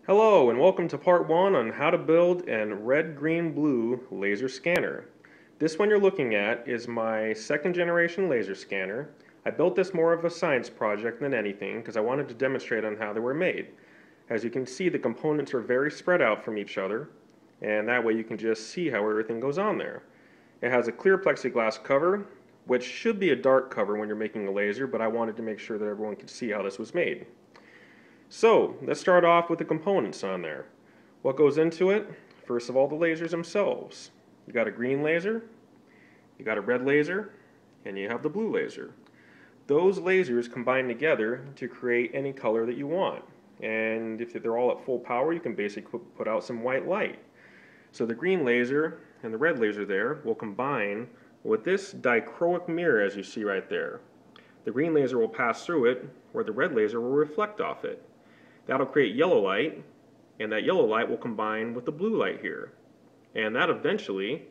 Hello and welcome to part 1 on how to build an red, green, blue laser scanner. This one you're looking at is my second generation laser scanner. I built this more of a science project than anything because I wanted to demonstrate on how they were made. As you can see, the components are very spread out from each other, and that way you can just see how everything goes on there. It has a clear plexiglass cover, which should be a dark cover when you're making a laser, but I wanted to make sure that everyone could see how this was made. So, let's start off with the components on there. What goes into it? First of all, the lasers themselves. You got a green laser, you got a red laser, and you have the blue laser. Those lasers combine together to create any color that you want. And if they're all at full power, you can basically put out some white light. So the green laser and the red laser there will combine with this dichroic mirror as you see right there. The green laser will pass through it, where the red laser will reflect off it. That'll create yellow light, and that yellow light will combine with the blue light here. And that eventually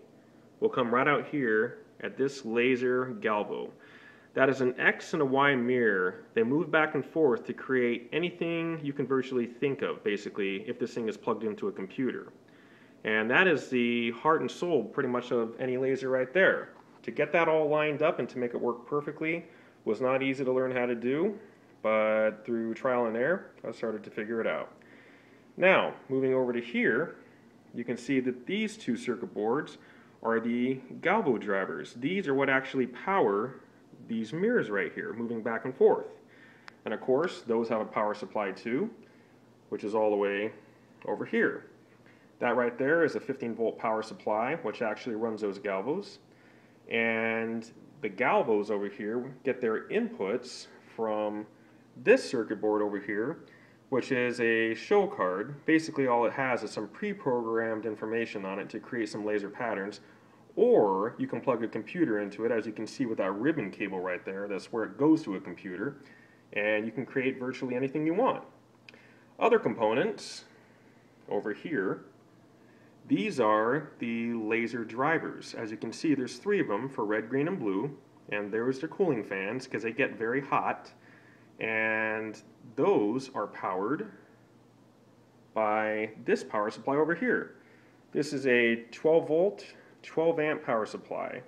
will come right out here at this laser galvo. That is an X and a Y mirror. They move back and forth to create anything you can virtually think of, basically, if this thing is plugged into a computer. And that is the heart and soul, pretty much, of any laser right there. To get that all lined up and to make it work perfectly was not easy to learn how to do, but through trial and error, I started to figure it out. Now, moving over to here, you can see that these two circuit boards are the Galvo drivers. These are what actually power these mirrors right here, moving back and forth. And of course, those have a power supply too, which is all the way over here. That right there is a 15-volt power supply, which actually runs those Galvos. And the Galvos over here get their inputs from this circuit board over here, which is a show card. Basically all it has is some pre-programmed information on it to create some laser patterns, or you can plug a computer into it, as you can see with that ribbon cable right there. That's where it goes to a computer, and you can create virtually anything you want. Other components over here, these are the laser drivers. As you can see, there's 3 of them for red, green, and blue, and there's their cooling fans because they get very hot. And those are powered by this power supply over here. This is a 12 volt, 12 amp power supply,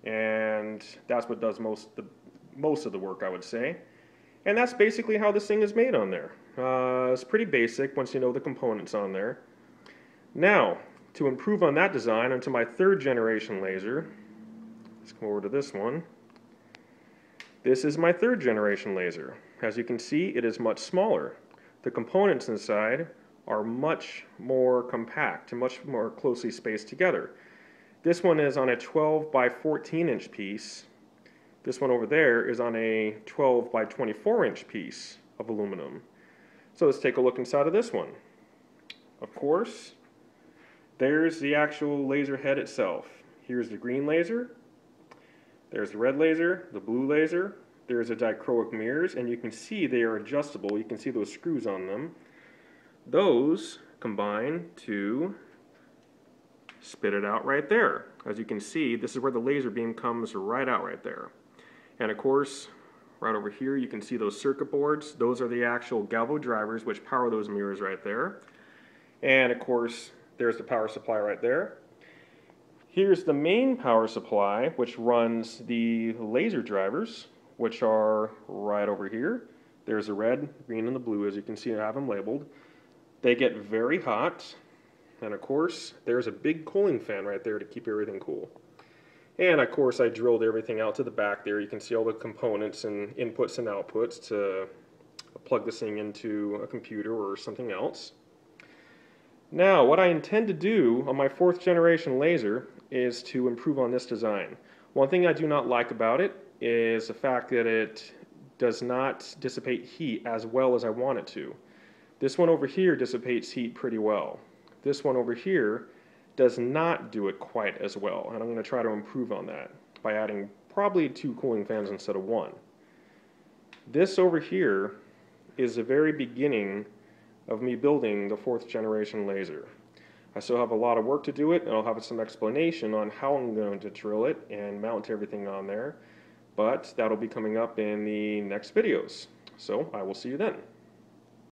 and that's what does most of the work, I would say. And that's basically how this thing is made on there. It's pretty basic once you know the components on there. Now, to improve on that design onto my 3rd generation laser, let's come over to this one. This is my 3rd generation laser. As you can see, it is much smaller. The components inside are much more compact and much more closely spaced together. This one is on a 12 by 14 inch piece. This one over there is on a 12 by 24 inch piece of aluminum. So let's take a look inside of this one. Of course, there's the actual laser head itself. Here's the green laser. There's the red laser, the blue laser. There's a dichroic mirrors, and you can see they are adjustable. You can see those screws on them. Those combine to spit it out right there. As you can see, this is where the laser beam comes right out right there. And of course, right over here, you can see those circuit boards. Those are the actual Galvo drivers which power those mirrors right there. And of course, there's the power supply right there. Here's the main power supply, which runs the laser drivers, which are right over here. There's the red, green, and the blue, as you can see I have them labeled. They get very hot, and of course, there's a big cooling fan right there to keep everything cool. And of course, I drilled everything out to the back there. You can see all the components and inputs and outputs to plug this thing into a computer or something else. Now, what I intend to do on my 4th generation laser is to improve on this design. One thing I do not like about it is the fact that it does not dissipate heat as well as I want it to. This one over here dissipates heat pretty well. This one over here does not do it quite as well, and I'm going to try to improve on that by adding probably 2 cooling fans instead of 1. This over here is the very beginning of me building the 4th generation laser. I still have a lot of work to do it, and I'll have some explanation on how I'm going to drill it and mount everything on there, but that'll be coming up in the next videos. So I will see you then.